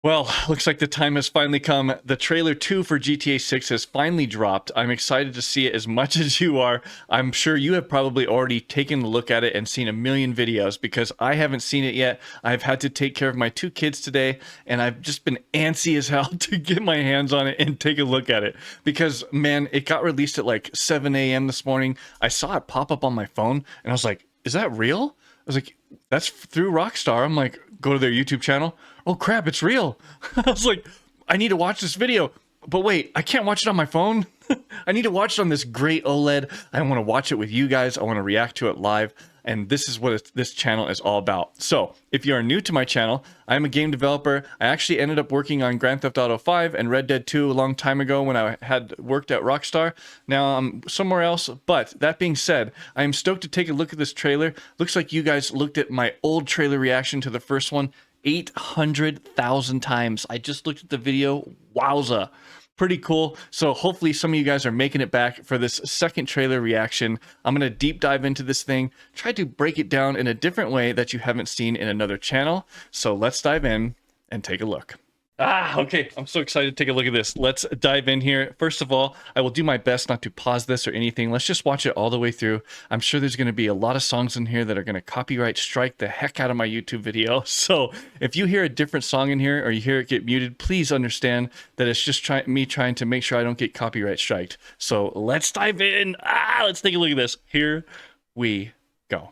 Well, looks like the time has finally come. The trailer 2 for GTA 6 has finally dropped. I'm excited to see it as much as you are. I'm sure you have probably already taken a look at it and seen a million videos because I haven't seen it yet. I've had to take care of my 2 kids today, and I've just been antsy as hell to get my hands on it and take a look at it. Because, man, it got released at like 7 a.m. this morning. I saw it pop up on my phone, and I was like, is that real? I was like, that's through Rockstar. I'm like, go to their YouTube channel. Oh crap, it's real. I was like, I need to watch this video. But wait, I can't watch it on my phone. I need to watch it on this great OLED. I want to watch it with you guys. I want to react to it live. And this is what this channel is all about. So, if you are new to my channel, I'm a game developer. I actually ended up working on Grand Theft Auto 5 and Red Dead 2 a long time ago when I had worked at Rockstar. Now I'm somewhere else. But that being said, I am stoked to take a look at this trailer. Looks like you guys looked at my old trailer reaction to the first one 800,000 times. I just looked at the video. Wowza. Pretty cool. So hopefully some of you guys are making it back for this second trailer reaction. I'm going to deep dive into this thing, try to break it down in a different way that you haven't seen in another channel. So let's dive in and take a look. Okay. I'm so excited to take a look at this. Let's dive in here. First of all, I will do my best not to pause this or anything. Let's just watch it all the way through. I'm sure there's going to be a lot of songs in here that are going to copyright strike the heck out of my YouTube video. So if you hear a different song in here or you hear it get muted, please understand that it's just me trying to make sure I don't get copyright striked. So let's dive in. Let's take a look at this. Here we go.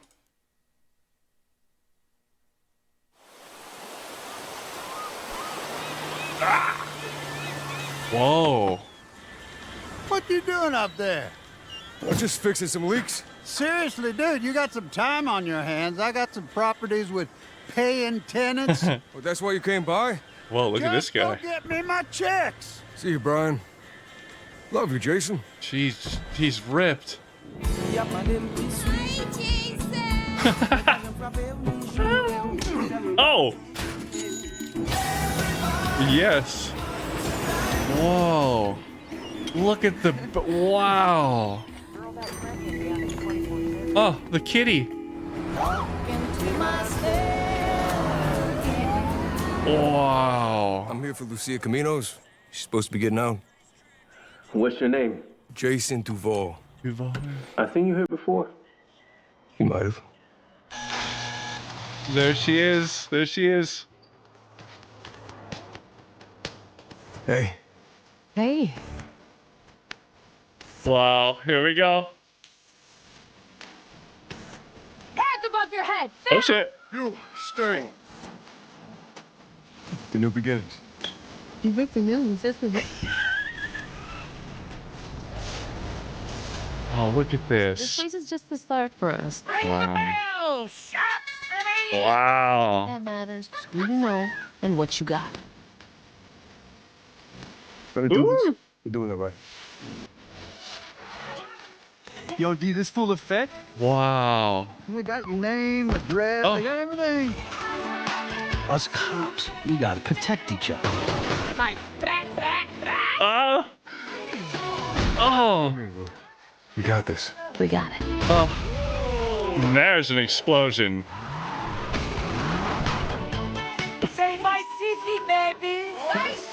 Whoa. What you doing up there? I'm just fixing some leaks. Seriously, dude, you got some time on your hands. I got some properties with paying tenants. Well, that's why you came by? Whoa, look at this guy. Go get me my checks. See you, Brian. Love you, Jason. Jeez, he's ripped. Oh! Yes. Whoa. Look at the... Wow. Oh, the kitty. Wow. I'm here for Lucia Caminos. She's supposed to be getting out. What's your name? Jason Duval. I seen you here before. You might have. There she is. There she is. Hey. Hey. Wow. Here we go. Hands above your head. Oh, shit. You, stay. The new beginnings. You ripped the millions, isn't it? Oh, look at This this. place is just the start for us. Wow. Wow. That matters. Who you know and what you got. Gonna do this? We're doing it right. Yo, D, this full effect? Wow. We got your name, address, Oh. we got everything. Us cops, we gotta protect each other. Oh. We got this. We got it. Oh. There's an explosion. Say my city, baby. My city.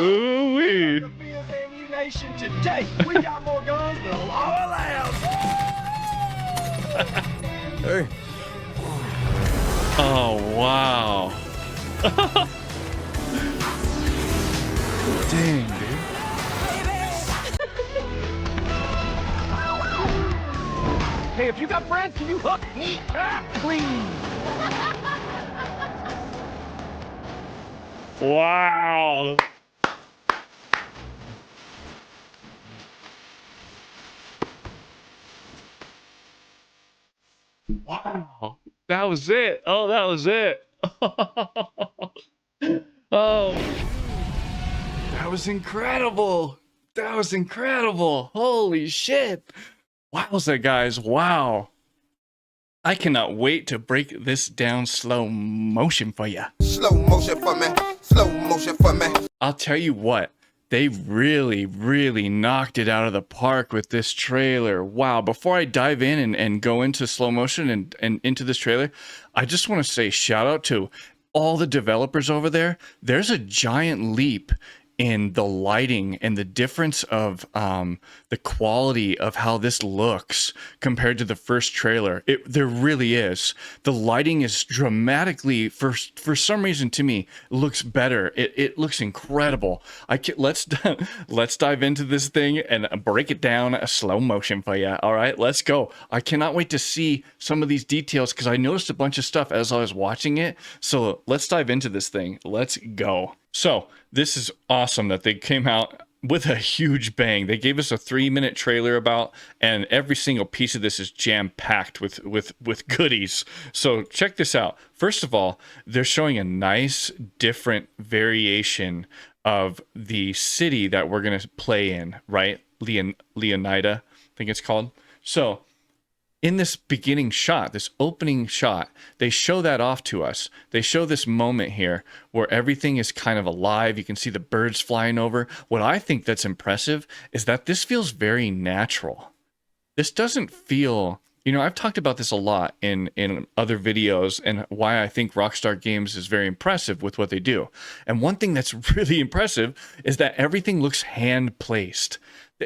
Ooh-wee. Be a baby nation today. We got more guns than all allowed. Hey. Oh, wow. Dang, dude. Hey, if you got friends, can you hook me up, please? Wow. Wow. That was it. Oh, that was it. Oh. That was incredible. That was incredible. Holy shit. Wowza, guys. Wow. I cannot wait to break this down slow motion for you. Slow motion for me. Slow motion for me. I'll tell you what. They really knocked it out of the park with this trailer. Wow. Before I dive in and go into slow motion and into this trailer, I just want to say shout out to all the developers over there, there's a giant leap in the lighting and the difference of the quality of how this looks compared to the first trailer. There really is. The lighting is dramatically, for some reason to me, looks better. It looks incredible. Let's dive into this thing and break it down a slow motion for you. All right, let's go. I cannot wait to see some of these details because I noticed a bunch of stuff as I was watching it. So let's dive into this thing. Let's go. So this is awesome that they came out with a huge bang. They gave us a 3-minute trailer about, and every single piece of this is jam-packed with goodies. So check this out. First of all, they're showing a nice different variation of the city that we're going to play in, right? Leonida, I think it's called. So in this beginning shot, this opening shot, they show that off to us. They show this moment here where everything is kind of alive. You can see the birds flying over. What I think that's impressive is that this feels very natural. This doesn't feel, you know, I've talked about this a lot in other videos and why I think Rockstar Games is very impressive with what they do. And one thing that's really impressive is that everything looks hand-placed.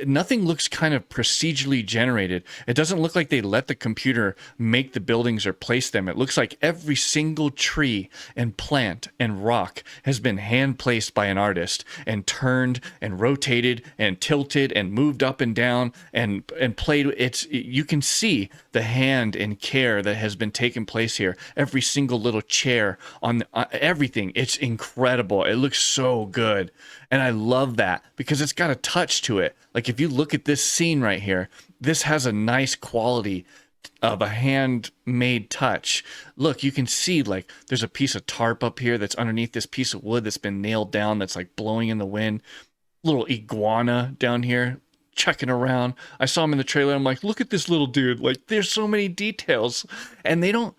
Nothing looks kind of procedurally generated. It doesn't look like they let the computer make the buildings or place them. It looks like every single tree and plant and rock has been hand placed by an artist and turned and rotated and tilted and moved up and down and played. You can see the hand and care that has been taking place here. Every single little chair on everything. It's incredible. It looks so good. And I love that because it's got a touch to it. Like if you look at this scene right here, this has a nice quality of a handmade touch. Look, you can see like there's a piece of tarp up here that's underneath this piece of wood that's been nailed down that's like blowing in the wind. Little iguana down here checking around. I saw him in the trailer. I'm like, look at this little dude. Like there's so many details and they don't,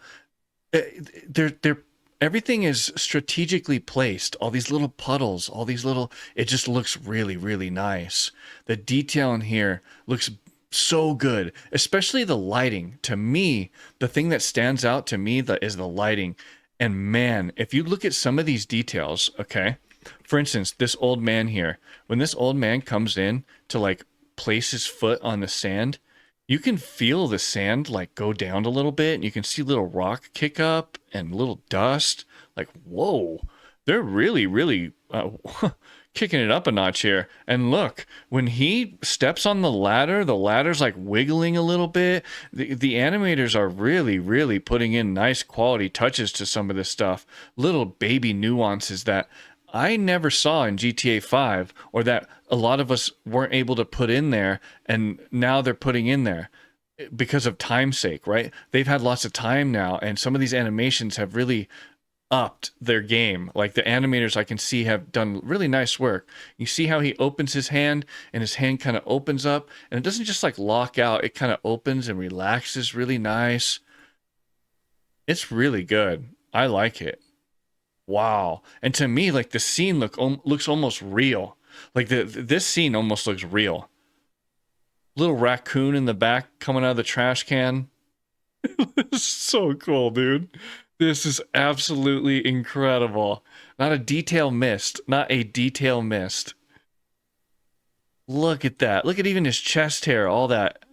they're everything is strategically placed. All these little puddles, all these little, it just looks really, really nice. The detail in here looks so good, especially the lighting. To me, the thing that stands out to me is the lighting. And man, if you look at some of these details, okay, for instance, this old man here, when this old man comes in to like place his foot on the sand, you can feel the sand like go down a little bit and you can see little rock kick up and little dust. Like, whoa, they're really, really kicking it up a notch here. And look, when he steps on the ladder's like wiggling a little bit. The animators are really, really putting in nice quality touches to some of this stuff. Little baby nuances that I never saw in GTA 5 or that a lot of us weren't able to put in there, and now they're putting in there because of time's sake, right? They've had lots of time now, and some of these animations have really upped their game. Like the animators I can see have done really nice work. You see how he opens his hand and his hand kind of opens up and it doesn't just like lock out. It kind of opens and relaxes really nice. It's really good. I like it. Wow. And to me, like the scene looks almost real. Like this scene almost looks real. Little raccoon in the back coming out of the trash can. So cool, dude. This is absolutely incredible. Not a detail missed. Not a detail missed. Look at that. Look at even his chest hair, all that.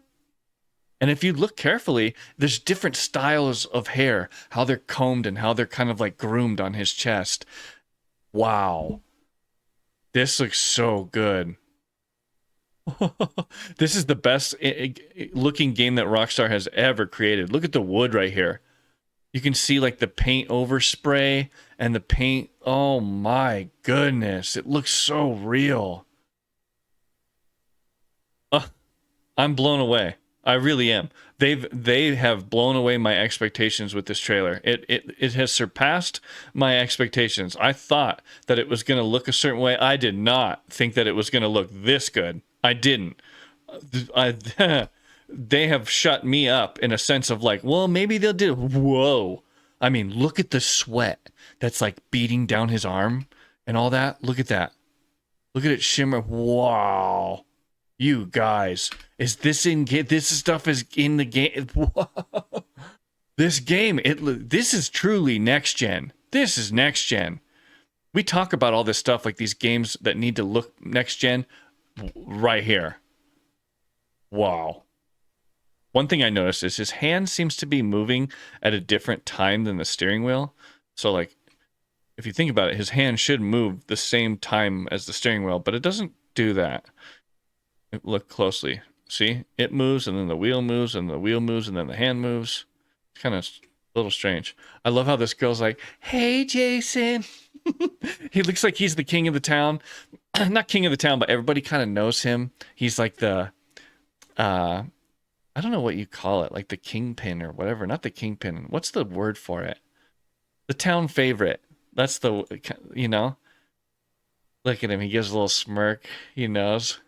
And if you look carefully, there's different styles of hair, how they're combed and how they're kind of like groomed on his chest. Wow. This looks so good. This is the best looking game that Rockstar has ever created. Look at the wood right here. You can see like the paint overspray and the paint. Oh my goodness. It looks so real. I'm blown away. I really am. They have blown away my expectations with this trailer. It has surpassed my expectations. I thought that it was going to look a certain way. I did not think that it was going to look this good. I didn't. They have shut me up in a sense of like, well, maybe they'll do. Whoa. I mean, look at the sweat that's like beating down his arm and all that. Look at that. Look at it shimmer. Wow. You guys, is this in game? This stuff is in the game. This game, this is truly next gen. This is next gen. We talk about all this stuff like these games that need to look next gen right here. Wow. One thing I noticed is his hand seems to be moving at a different time than the steering wheel. So like, if you think about it, his hand should move the same time as the steering wheel, but it doesn't do that. Look closely. See? It moves, and then the wheel moves, and the wheel moves, and then the hand moves. It's kind of a little strange. I love how this girl's like, hey, Jason. He looks like he's the king of the town. Not king of the town, but everybody kind of knows him. He's like the, I don't know what you call it, like the kingpin or whatever. Not the kingpin. What's the word for it? The town favorite. That's the, you know? Look at him. He gives a little smirk. He knows.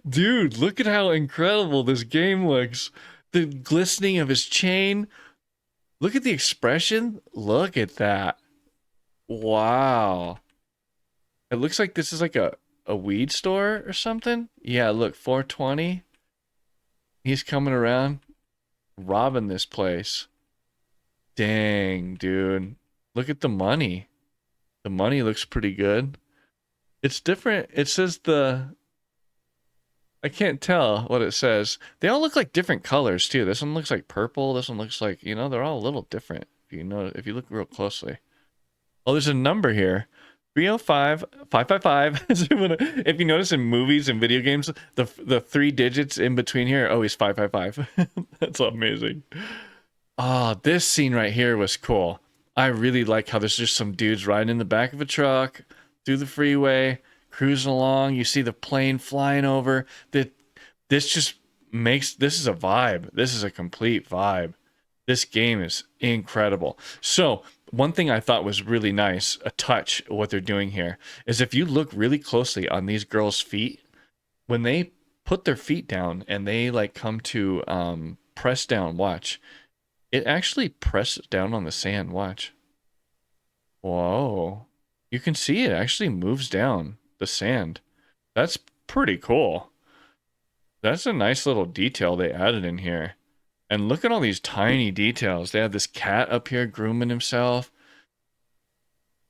Dude, look at how incredible this game looks. The glistening of his chain. Look at the expression. Look at that. Wow. It looks like this is like a weed store or something. Yeah, look, 420. He's coming around, robbing this place. Dang, dude. Look at the money. The money looks pretty good. It's different. It says I can't tell what it says. They all look like different colors too. This one looks like purple. This one looks like, you know, they're all a little different. If you look real closely. Oh, there's a number here. 305-555. If you notice in movies and video games, the 3 digits in between here are always 555. That's amazing. Oh, this scene right here was cool. I really like how there's just some dudes riding in the back of a truck through the freeway, cruising along. You see the plane flying over. This just makes, this is a vibe. This is a complete vibe. This game is incredible. So one thing I thought was really nice, a touch of what they're doing here, is if you look really closely on these girls' feet, when they put their feet down and they like come to press down, watch, it actually presses down on the sand, watch. Whoa. You can see it actually moves down the sand. That's pretty cool. That's a nice little detail they added in here. And look at all these tiny details. They have this cat up here grooming himself.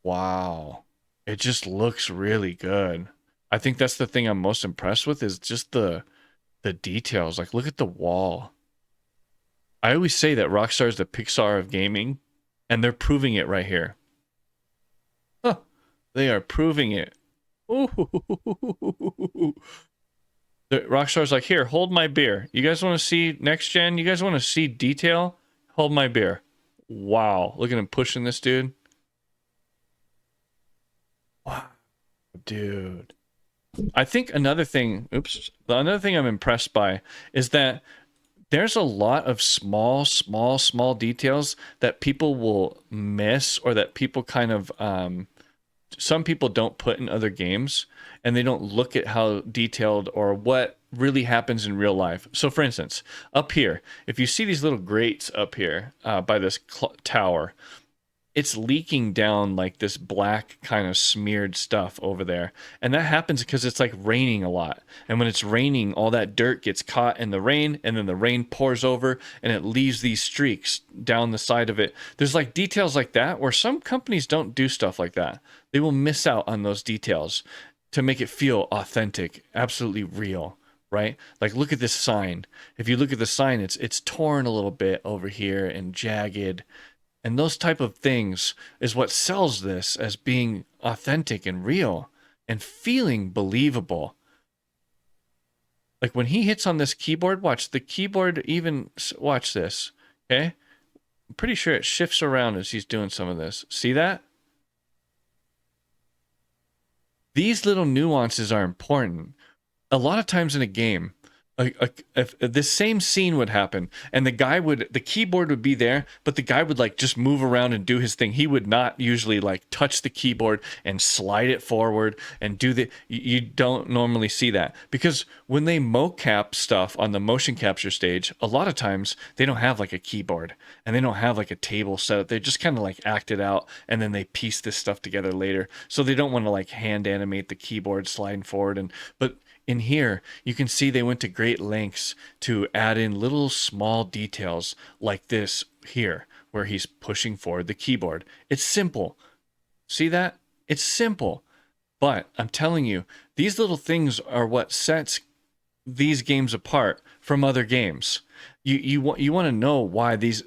Wow. It just looks really good. I think that's the thing I'm most impressed with is just the details. Like, look at the wall. I always say that Rockstar is the Pixar of gaming, and they're proving it right here. Huh. They are proving it. Ooh. The Rockstar's like, here, hold my beer. You guys want to see next gen? You guys want to see detail? Hold my beer. Wow. Look at him pushing this dude. Wow. Dude. I think another thing I'm impressed by is that there's a lot of small details that people will miss, or that people kind of, some people don't put in other games, and they don't look at how detailed or what really happens in real life. So for instance, up here, if you see these little grates up here by this tower, it's leaking down like this black kind of smeared stuff over there. And that happens because it's like raining a lot. And when it's raining, all that dirt gets caught in the rain, and then the rain pours over and it leaves these streaks down the side of it. There's like details like that where some companies don't do stuff like that. They will miss out on those details to make it feel authentic, absolutely real, right? Like, look at this sign. If you look at the sign, it's torn a little bit over here and jagged. And those type of things is what sells this as being authentic and real and feeling believable. Like when he hits on this keyboard, watch the keyboard even, watch this, okay? I'm pretty sure it shifts around as he's doing some of this. See that? These little nuances are important. A lot of times in a game, if this same scene would happen and the keyboard would be there, but the guy would like just move around and do his thing. He would not usually like touch the keyboard and slide it forward and you don't normally see that, because when they mocap stuff on the motion capture stage, a lot of times they don't have like a keyboard and they don't have like a table set up. They just kind of like act it out and then they piece this stuff together later. So they don't want to like hand animate the keyboard sliding forward. But in here, you can see they went to great lengths to add in little small details like this here, where he's pushing forward the keyboard. It's simple. See that? It's simple. But I'm telling you, these little things are what sets these games apart from other games. You want to know why this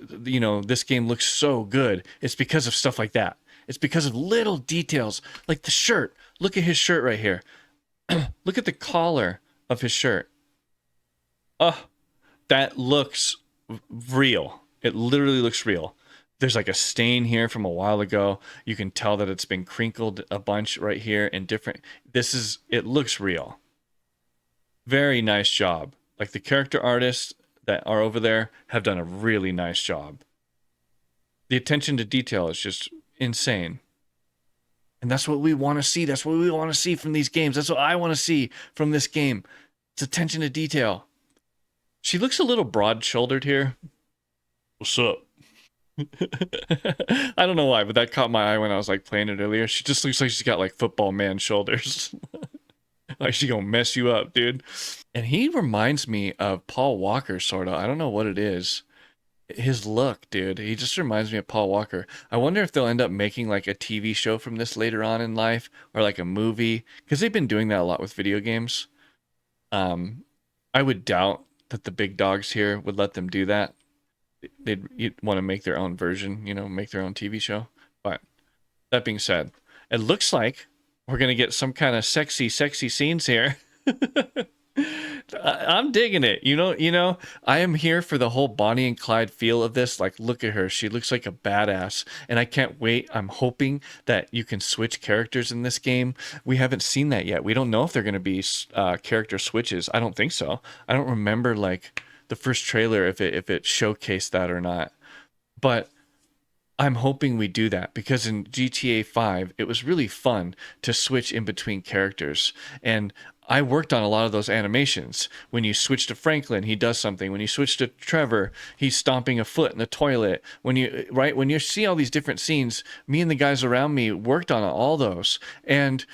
game looks so good. It's because of stuff like that. It's because of little details like the shirt. Look at his shirt right here. Look at the collar of his shirt. Oh, that looks real. It literally looks real. There's like a stain here from a while ago. You can tell that it's been crinkled a bunch right here and different. It looks real. Very nice job. Like the character artists that are over there have done a really nice job. The attention to detail is just insane. And that's what we want to see. That's what we want to see from these games. That's what I want to see from this game. It's attention to detail. She looks a little broad-shouldered here. What's up? I don't know why, but that caught my eye when I was like playing it earlier. She just looks like she's got like football man shoulders. Like she gonna mess you up, dude. And he reminds me of Paul Walker, sort of. I don't know what it is. His look, dude. He just reminds me of Paul Walker. I wonder if they'll end up making like a TV show from this later on in life, or like a movie, because they've been doing that a lot with video games. I would doubt that the big dogs here would let them do that. They'd want to make their own version, make their own TV show. But that being said, it looks like we're going to get some kind of sexy scenes here. I'm digging it. I am here for the whole Bonnie and Clyde feel of this. Like, look at her. She looks like a badass. And I can't wait. I'm hoping that you can switch characters in this game. We haven't seen that yet. We don't know if they're going to be character switches. I don't think so. I don't remember, like, the first trailer if it showcased that or not. But I'm hoping we do that, because in GTA 5 it was really fun to switch in between characters, and I worked on a lot of those animations. When you switch to Franklin, he does something. When you switch to Trevor, he's stomping a foot in the toilet. When you see all these different scenes, me and the guys around me worked on all those, and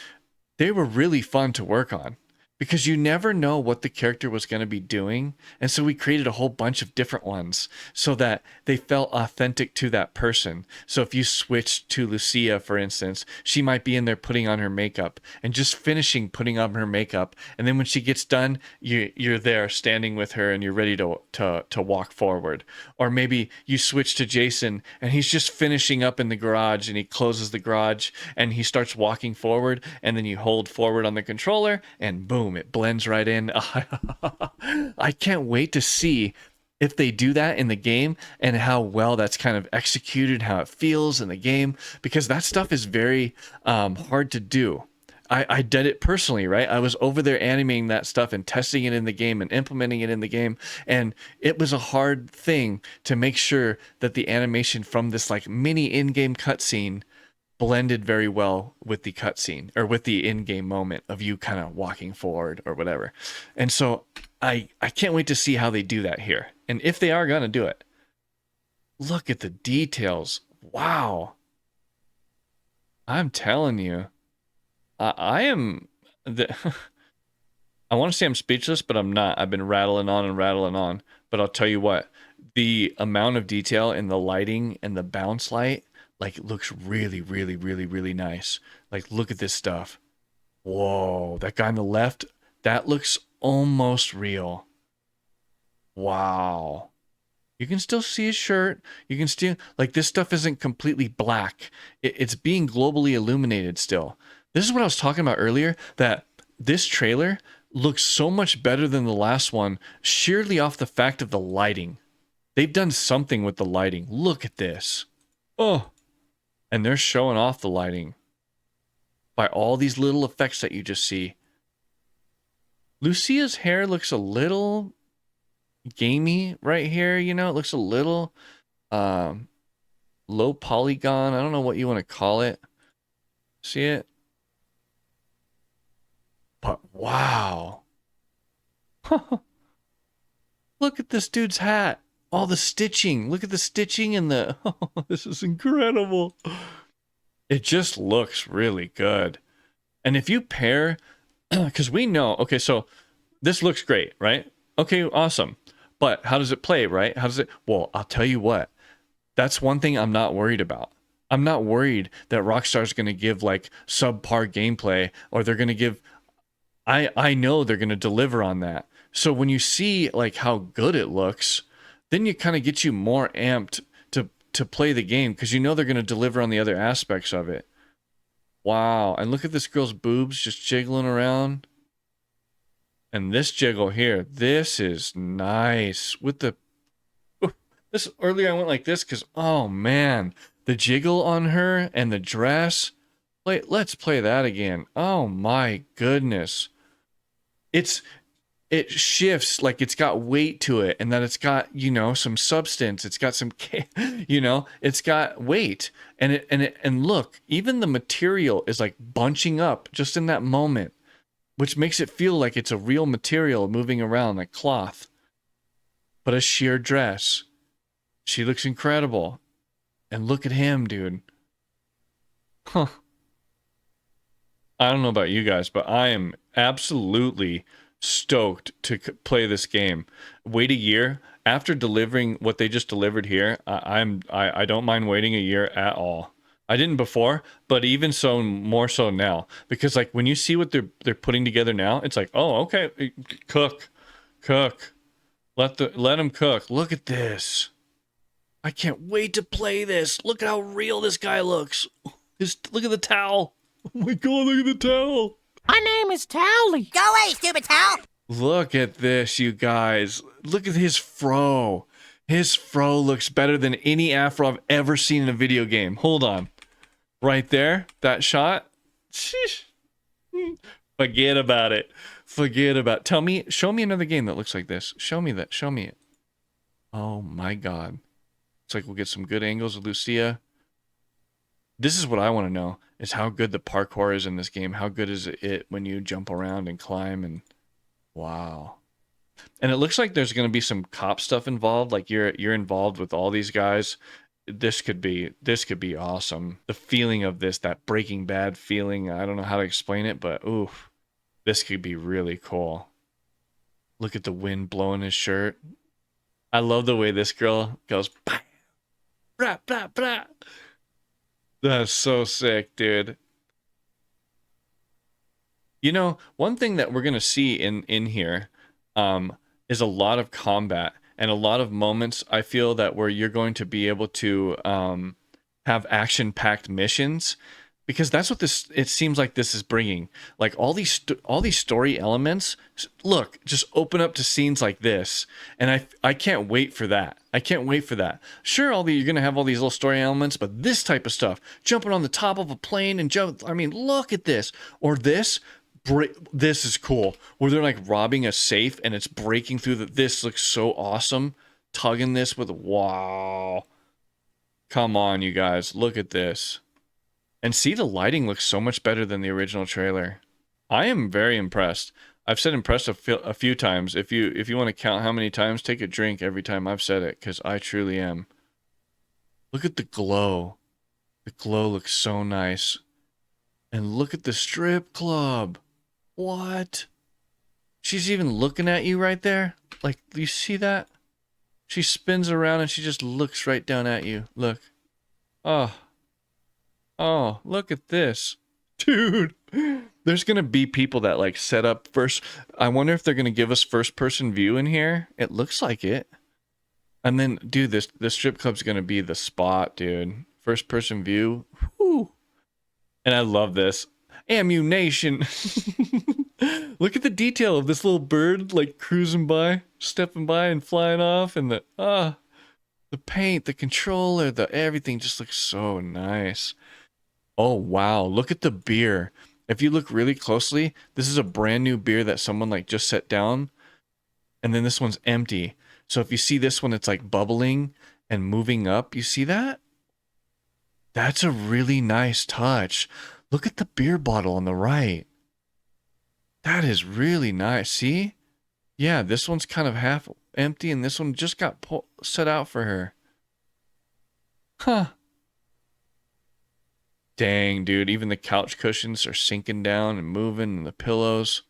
they were really fun to work on, because you never know what the character was going to be doing. And so we created a whole bunch of different ones so that they felt authentic to that person. So if you switched to Lucia, for instance, she might be in there putting on her makeup and just finishing putting on her makeup. And then when she gets done, you're there standing with her and you're ready to walk forward. Or maybe you switch to Jason and he's just finishing up in the garage, and he closes the garage and he starts walking forward, and then you hold forward on the controller and boom, it blends right in. I can't wait to see if they do that in the game and how well that's kind of executed, how it feels in the game, because that stuff is very hard to do. I did it personally, right? I was over there animating that stuff and testing it in the game and implementing it in the game, and it was a hard thing to make sure that the animation from this like mini in-game cutscene blended very well with the cutscene, or with the in-game moment of you kind of walking forward or whatever. And so I can't wait to see how they do that here, and if they are going to do it. Look at the details. Wow. I'm telling you, I am I want to say I'm speechless, but I'm not. I've been rattling on, but I'll tell you what, the amount of detail in the lighting and the bounce light, like, it looks really, really, really, really nice. Like, look at this stuff. Whoa, that guy on the left, that looks almost real. Wow. You can still see his shirt. You can still, like, this stuff isn't completely black. It's being globally illuminated still. This is what I was talking about earlier, that this trailer looks so much better than the last one, sheerly off the fact of the lighting. They've done something with the lighting. Look at this. Oh. And they're showing off the lighting by all these little effects that you just see. Lucia's hair looks a little gamey right here, It looks a little low polygon. I don't know what you want to call it. See it? But wow. Look at this dude's hat. All the stitching. Look at the stitching and the... Oh, this is incredible. It just looks really good. And if you pair... Because we know... Okay, so this looks great, right? Okay, awesome. But how does it play, right? How does it... Well, I'll tell you what. That's one thing I'm not worried about. I'm not worried that Rockstar's going to give like subpar gameplay, or they're going to give. I know they're going to deliver on that. So when you see like how good it looks, then you kind of get you more amped to play the game, because you know they're going to deliver on the other aspects of it. Wow. And look at this girl's boobs just jiggling around. And this jiggle here, this is nice. With the... This earlier I went like this because, oh man, the jiggle on her and the dress. Let's play that again. Oh my goodness. It shifts, like it's got weight to it, and that it's got, you know, some substance. It's got some, you know, it's got weight, and look, even the material is like bunching up just in that moment, which makes it feel like it's a real material moving around like cloth. But a sheer dress. She looks incredible. And look at him, dude. Huh. I don't know about you guys, but I am absolutely stoked to play this game. Wait a year after delivering what they just delivered here. I don't mind waiting a year at all. I didn't before, but even so, more so now, because like when you see what they're putting together now, it's like, oh, okay, cook, let them cook. Look at this. I can't wait to play this. Look at how real this guy looks. Look at the towel. Oh my god, look at the towel. My name is Towley. Go away, stupid towel. Look at this, you guys. Look at his fro. His fro looks better than any afro I've ever seen in a video game. Hold on. Right there, that shot. Sheesh. Forget about it. Forget about it. Show me another game that looks like this. Show me that. Show me it. Oh my god. It's like we'll get some good angles of Lucia. This is what I want to know, is how good the parkour is in this game. How good is it when you jump around and climb, and wow. And it looks like there's going to be some cop stuff involved, like you're involved with all these guys. This could be awesome. The feeling of this, that Breaking Bad feeling, I don't know how to explain it, but oof. This could be really cool. Look at the wind blowing his shirt. I love the way this girl goes, blah, blah, blah, blah. That's so sick, dude. You know, one thing that we're going to see in here is a lot of combat and a lot of moments, I feel, that where you're going to be able to have action-packed missions, because that's what it seems like this is bringing. Like all these story elements, look, just open up to scenes like this, and I can't wait for that. I can't wait for that. Sure, you're gonna have all these little story elements, but this type of stuff, jumping on the top of a plane and I mean, look at this, or this. This is cool, where they're like robbing a safe and it's breaking through this looks so awesome. Tugging this with, wow. Come on, you guys, look at this. And see, the lighting looks so much better than the original trailer. I am very impressed. I've said impressed a few times. If you want to count how many times, take a drink every time I've said it, because I truly am. Look at the glow. The glow looks so nice. And look at the strip club. What? She's even looking at you right there. Like, do you see that? She spins around and she just looks right down at you. Look. Oh, look at this. Dude. There's going to be people that like set up first. I wonder if they're going to give us first person view in here. It looks like it. And then, dude, this strip club's going to be the spot, dude. First person view. Whew. And I love this. Ammunition. Look at the detail of this little bird like cruising by, stepping by and flying off, and the paint, the controller, everything just looks so nice. Oh wow, look at the beer. If you look really closely, this is a brand new beer that someone like just set down, and then this one's empty. So if you see this one, it's like bubbling and moving up. You see that? That's a really nice touch. Look at the beer bottle on the right. That is really nice. See? Yeah, this one's kind of half empty, and this one just got set out for her. Huh. Dang, dude. Even the couch cushions are sinking down and moving, and the pillows.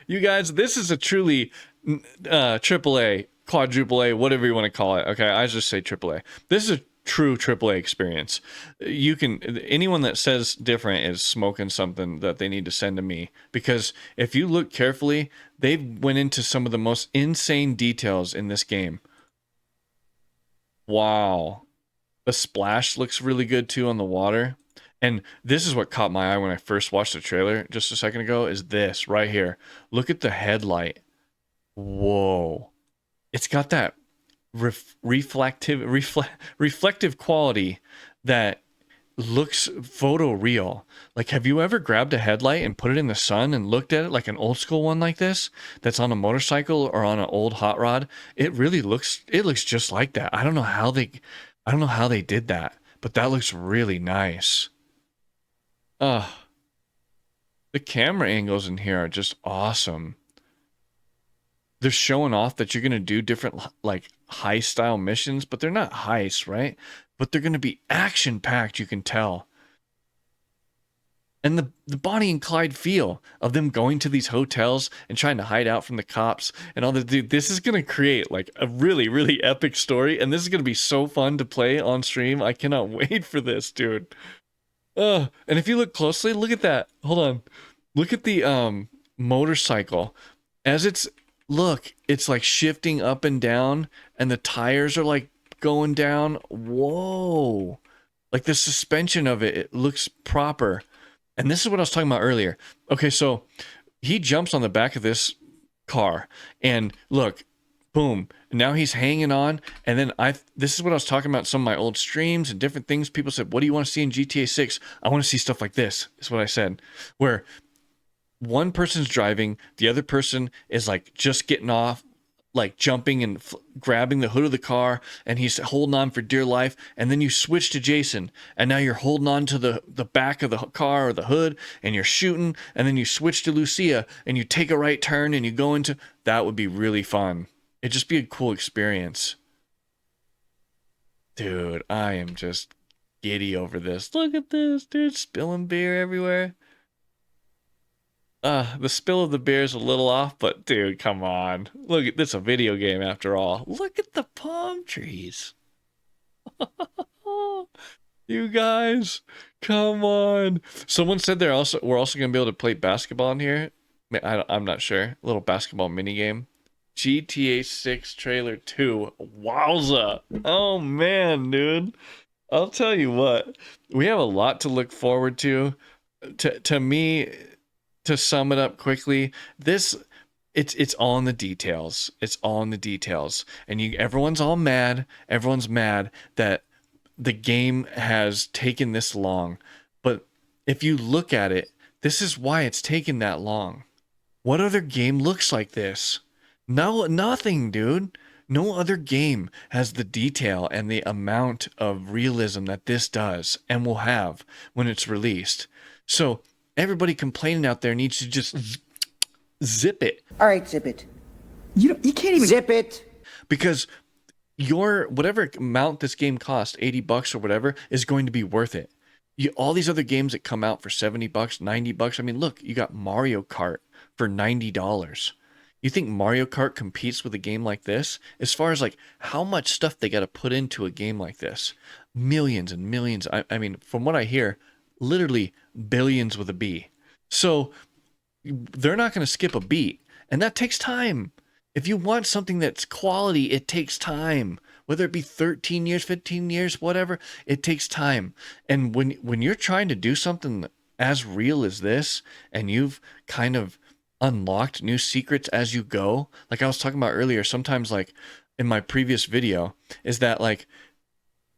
You guys, this is a truly AAA quadruple A, whatever you want to call it. Okay, I just say triple A. This is a true AAA experience. You can, anyone that says different is smoking something that they need to send to me, because if you look carefully, they went into some of the most insane details in this game. Wow. The splash looks really good too on the water. And this is what caught my eye when I first watched the trailer just a second ago, is this right here. Look at the headlight. Whoa. It's got that reflective quality that looks photoreal. Like, have you ever grabbed a headlight and put it in the sun and looked at it like an old school one like this that's on a motorcycle or on an old hot rod? It really looks, it looks just like that. I don't know how they did that, but that looks really nice. The camera angles in here are just awesome. They're showing off that you're going to do different, like, heist style missions, but they're not heists, right? But they're going to be action packed, you can tell. And the Bonnie and Clyde feel of them going to these hotels and trying to hide out from the cops and all this, dude, this is going to create like a really, really epic story. And this is going to be so fun to play on stream. I cannot wait for this, dude. And if you look closely, look at that. Hold on. Look at the motorcycle. As it's, look, it's like shifting up and down, and the tires are like going down. Whoa. Like the suspension of it, it looks proper. And this is what I was talking about earlier. Okay, so he jumps on the back of this car, and look, boom. Now he's hanging on. And then this is what I was talking about in some of my old streams and different things. People said, what do you want to see in GTA 6? I want to see stuff like this, is what I said. Where one person's driving, the other person is like just getting off, like jumping and grabbing the hood of the car, and he's holding on for dear life. And then you switch to Jason, and now you're holding on to the back of the car or the hood, and you're shooting. And then you switch to Lucia, and you take a right turn, and you go into, that would be really fun. It'd just be a cool experience. Dude, I am just giddy over this. Look at this, dude, spilling beer everywhere. The spill of the beer is a little off, but dude, come on. Look, this is a video game after all. Look at the palm trees. You guys, come on. Someone said we're also going to be able to play basketball in here. I'm not sure. A little basketball mini game. GTA 6 trailer 2. Wowza. Oh man, dude. I'll tell you what. We have a lot to look forward to. To me, to sum it up quickly, it's all in the details. It's all in the details. And everyone's all mad. Everyone's mad that the game has taken this long. But if you look at it, this is why it's taken that long. What other game looks like this? No, nothing, dude. No other game has the detail and the amount of realism that this does and will have when it's released. So everybody complaining out there needs to just zip it. All right, zip it. You can't even zip it. Because whatever amount this game costs, $80 or whatever, is going to be worth it. All these other games that come out for $70, $90. I mean, look, you got Mario Kart for $90. You think Mario Kart competes with a game like this? As far as like how much stuff they got to put into a game like this, millions and millions. I mean, from what I hear, literally billions with a B. So they're not going to skip a beat, and that takes time. If you want something that's quality, it takes time. Whether it be 13 years, 15 years, whatever, it takes time. And when you're trying to do something as real as this, and you've kind of unlocked new secrets as you go, like I was talking about earlier, sometimes like in my previous video, is that like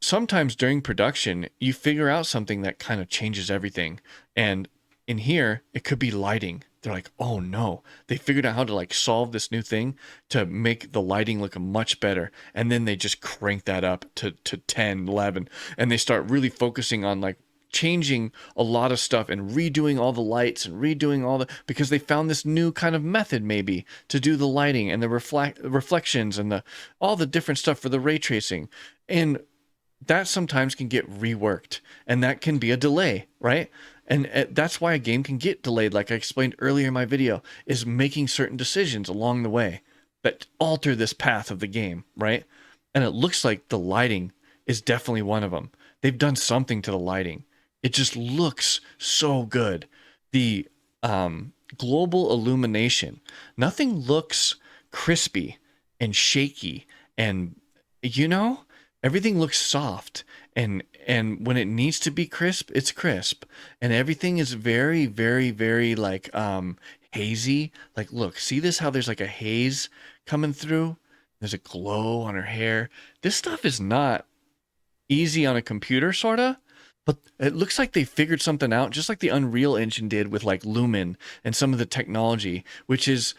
sometimes during production, you figure out something that kind of changes everything. And in here, it could be lighting. They're like, oh no, they figured out how to like solve this new thing to make the lighting look much better. And then they just crank that up to 10, 11, and they start really focusing on like changing a lot of stuff and redoing all the lights and redoing all because they found this new kind of method maybe to do the lighting and the reflections and all the different stuff for the ray tracing. And that sometimes can get reworked, and that can be a delay, right? And that's why a game can get delayed, like I explained earlier in my video, is making certain decisions along the way. that alter this path of the game, right? And it looks like the lighting is definitely one of them. They've done something to the lighting. It just looks so good. The global illumination, nothing looks crispy and shaky, and everything looks soft, and when it needs to be crisp, it's crisp, and everything is very, very, very like hazy. Like, look, see this, how there's like a haze coming through, there's a glow on her hair. This stuff is not easy on a computer, sorta, but it looks like they figured something out, just like the Unreal Engine did with like Lumen and some of the technology, which is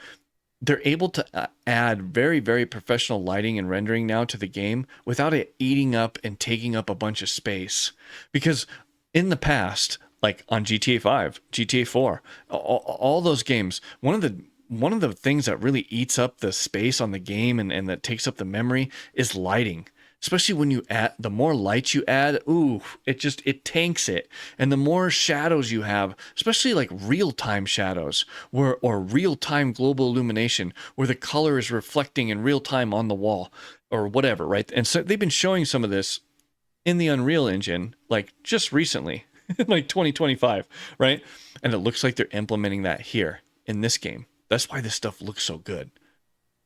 they're able to add very, very professional lighting and rendering now to the game without it eating up and taking up a bunch of space. Because in the past, like on GTA 5, GTA 4, all those games, one of the things that really eats up the space on the game and that takes up the memory is lighting. Especially when you add, the more lights you add, it tanks it. And the more shadows you have, especially like real-time shadows or real-time global illumination, where the color is reflecting in real time on the wall or whatever, right? And so they've been showing some of this in the Unreal Engine, like just recently, like 2025, right? And it looks like they're implementing that here in this game. That's why this stuff looks so good.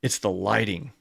It's the lighting.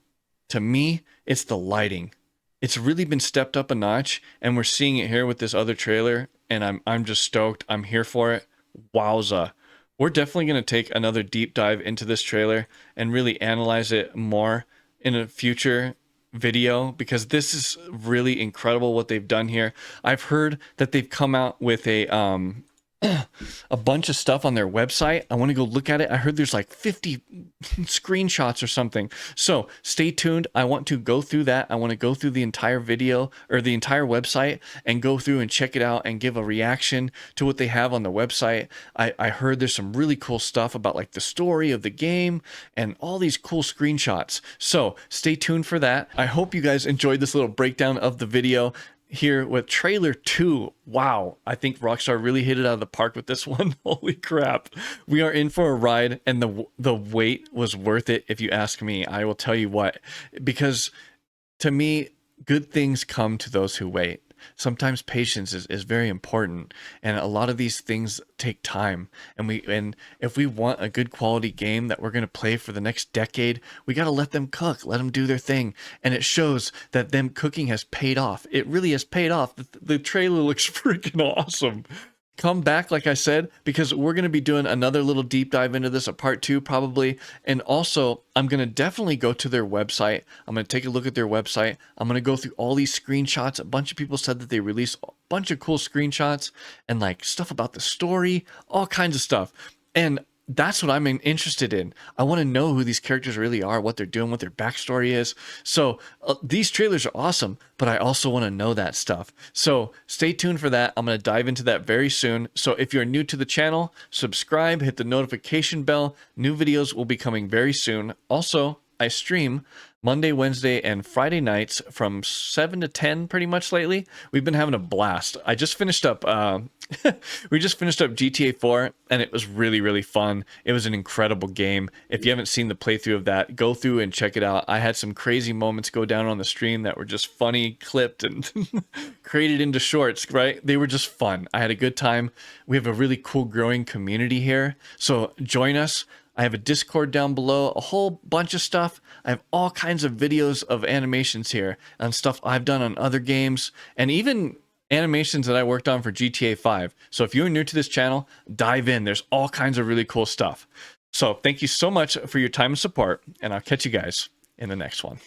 To me, it's the lighting. It's really been stepped up a notch, and we're seeing it here with this other trailer, and I'm just stoked. I'm here for it. Wowza. We're definitely going to take another deep dive into this trailer and really analyze it more in a future video, because this is really incredible what they've done here. I've heard that they've come out with a bunch of stuff on their website. I want to go look at it. I heard there's like 50 screenshots or something. So stay tuned. I want to go through that. I want to go through the entire video or the entire website and go through and check it out and give a reaction to what they have on the website. I heard there's some really cool stuff about like the story of the game and all these cool screenshots. So stay tuned for that. I hope you guys enjoyed this little breakdown of the video here with trailer 2. Wow, I think Rockstar really hit it out of the park with this one. Holy crap. We are in for a ride, and the wait was worth it if you ask me. I will tell you what, because to me, good things come to those who wait. Sometimes patience is very important, and a lot of these things take time, and if we want a good quality game that we're going to play for the next decade, we got to let them cook, let them do their thing, and it shows that them cooking has paid off. It really has paid off. The trailer looks freaking awesome. Come back, like I said, because we're going to be doing another little deep dive into this, a part 2 probably. And also, I'm going to definitely go to their website. I'm going to take a look at their website. I'm going to go through all these screenshots. A bunch of people said that they released a bunch of cool screenshots and like stuff about the story, all kinds of stuff. And that's what I'm interested in. I want to know who these characters really are, what they're doing, what their backstory is. So these trailers are awesome, but I also want to know that stuff. So stay tuned for that. I'm going to dive into that very soon. So if you're new to the channel, subscribe, hit the notification bell. New videos will be coming very soon. Also, I stream Monday, Wednesday, and Friday nights from 7 to 10 pretty much lately. We've been having a blast. I just finished up, we just finished up GTA 4, and it was really, really fun. It was an incredible game. If you haven't seen the playthrough of that, go through and check it out. I had some crazy moments go down on the stream that were just funny, clipped, and created into shorts, right? They were just fun. I had a good time. We have a really cool growing community here, so join us. I have a Discord down below, a whole bunch of stuff. I have all kinds of videos of animations here and stuff I've done on other games, and even animations that I worked on for GTA 5. So if you're new to this channel, dive in. There's all kinds of really cool stuff. So thank you so much for your time and support, and I'll catch you guys in the next one.